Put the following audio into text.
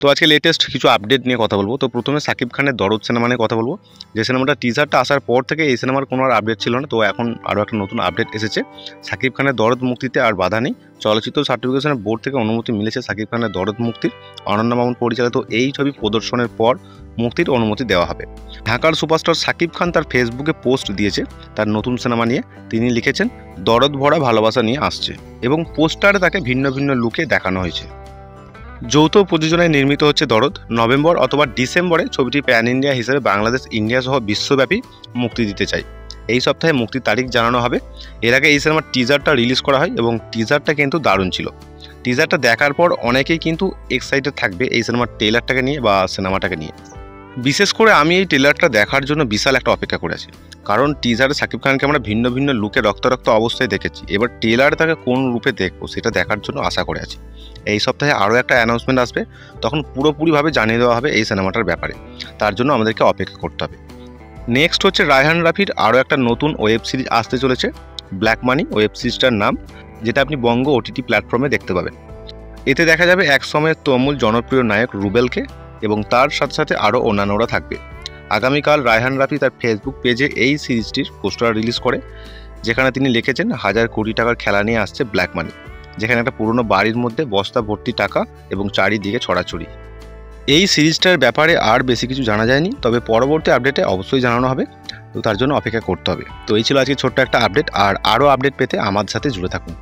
তো আজকে লেটেস্ট কিছু আপডেট নিয়ে কথা বলবো। তো প্রথমে সাকিব খানের দরদ সিনেমা নিয়ে কথা বলবো। যে সিনেমাটা টিজারটা আসার পর থেকে এই সিনেমার কোনো আর আপডেট ছিল না, তো এখন আরও একটা নতুন আপডেট এসেছে। সাকিব খানের দরদ মুক্তিতে আর বাধা নেই। চলচ্চিত্র সার্টিফিকেশন বোর্ড থেকে অনুমতি মিলেছে সাকিব খানের দরদ মুক্তির। অনন্য মামুন পরিচালিত এই ছবি প্রদর্শনের পর মুক্তির অনুমতি দেওয়া হবে। ঢাকার সুপারস্টার সাকিব খান তার ফেসবুকে পোস্ট দিয়েছে তার নতুন সিনেমা নিয়ে। তিনি লিখেছেন, দরদ ভরা ভালোবাসা নিয়ে আসছে, এবং পোস্টারে তাকে ভিন্ন ভিন্ন লুকে দেখানো হয়েছে। যৌথ প্রযোজনায় নির্মিত হচ্ছে দরদ। নভেম্বর অথবা ডিসেম্বরে ছবিটি প্যান ইন্ডিয়া হিসেবে বাংলাদেশ, ইন্ডিয়া সহ বিশ্বব্যাপী মুক্তি দিতে চাই। এই সপ্তাহে মুক্তির তারিখ জানানো হবে। এর আগে এই সিনেমার টিজারটা রিলিজ করা হয় এবং টিজারটা কিন্তু দারুণ ছিল। টিজারটা দেখার পর অনেকেই কিন্তু এক্সাইটেড থাকবে এই সিনেমার ট্রেলারটাকে নিয়ে বা সিনেমাটাকে নিয়ে। বিশেষ করে আমি এই ট্রেলারটা দেখার জন্য বিশাল একটা অপেক্ষা করে আছি, কারণ টিজারে সাকিব খানকে আমরা ভিন্ন ভিন্ন লুকে রক্ত অবস্থায় দেখেছি। এবার ট্রেলারে তাকে কোন রূপে দেখবো সেটা দেখার জন্য আশা করে আছি। এই সপ্তাহে আরও একটা অ্যানাউন্সমেন্ট আসবে, তখন পুরোপুরিভাবে জানিয়ে দেওয়া হবে এই সিনেমাটার ব্যাপারে। তার জন্য আমাদেরকে অপেক্ষা করতে হবে। নেক্সট হচ্ছে রায়হান রাফির আরও একটা নতুন ওয়েব সিরিজ আসতে চলেছে, ব্ল্যাক মানি ওয়েব সিরিজটার নাম, যেটা আপনি বঙ্গ ওটিটি প্ল্যাটফর্মে দেখতে পাবেন। এতে দেখা যাবে এক সময়ের তমুল জনপ্রিয় নায়ক রুবেলকে, এবং তার সাথে সাথে আরও অন্যান্যরা থাকবে। আগামীকাল রায়হান রাফি তার ফেসবুক পেজে এই সিরিজটির পোস্টার রিলিজ করে, যেখানে তিনি লিখেছেন 1000 কোটি টাকার খেলা নিয়ে আসছে ব্ল্যাক মানি, যেখানে একটা পুরনো বাড়ির মধ্যে বস্তা ভর্তি টাকা এবং চারিদিকে ছড়াছড়ি। এই সিরিজটার ব্যাপারে আর বেশি কিছু জানা যায়নি, তবে পরবর্তী আপডেটে অবশ্যই জানানো হবে, তো তার জন্য অপেক্ষা করতে হবে। তো এই ছিল আজকে ছোট্ট একটা আপডেট, আর আরও আপডেট পেতে আমার সাথে জুড়ে থাকুন।